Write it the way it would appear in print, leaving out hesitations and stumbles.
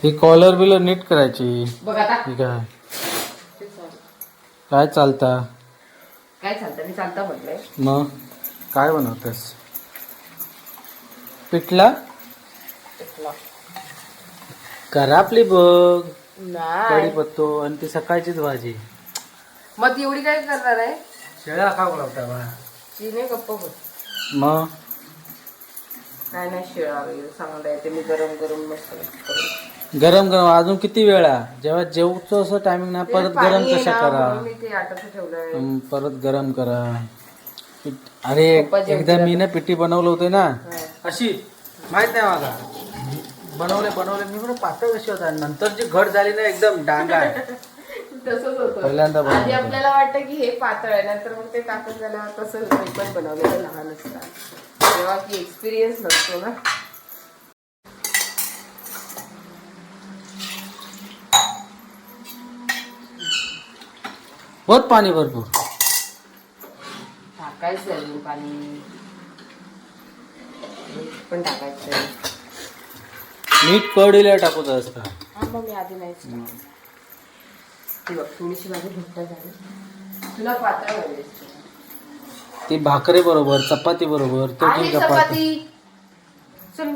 ही collar बिलर नीट करायची. बघ आता ठीक आहे. काय चालता? काय चालतं मी चालता म्हटलंय. मग काय बनवतेस? पिठला घरापली बघ. नाही कढीपत्तो आणि ती सकाळचीच भाजी. मग ती एवढी काय करणार आहे? शेळ्या खाऊ लागता बा. ती नाही गप्प होत. मग काय नाही शिळा वगैरे चांगलं आहे ते मी गरम गरम मस्त करून. गरम गरम अजून किती वेळा जेव्हा जेवतो असं टायमिंग नाही ते परत पाणी गरम आहे कशा ना, करा. म्हणून मी ते आटत ठेवलंय. परत गरम करा. अरे पप्पा जेवतात. एकदा मी ना पिठी बनवलं होते ना हा. अशी माहित नाही मला बनवले मी पण पातळ कशी होता नंतर जी घट झाली ना एकदम डांगा आहे. तसंच होतं. पहिल्यांदा आधी बनवलं. आपल्याला वाटतं की हे पातळ आहे नंतर मग ते ताकद झाल्यावर तसं मी पण बनवलेलं लहान असतात तेव्हा की एक्सपिरियन्स नसतो ना. बहुत पाणी भरपूर टाकायचं अजून पाणी मीठ पण टाकायचं. मीठ कढीला टाकत असतं. हा मग मी आधी नाहीच टाकलं. ती बघ थोडीशी माझी घट्ट झाली. तुला पातळ हवी ती भाकरी बरोबर चपाती बरोबर तो आणि चपाती चपाती चल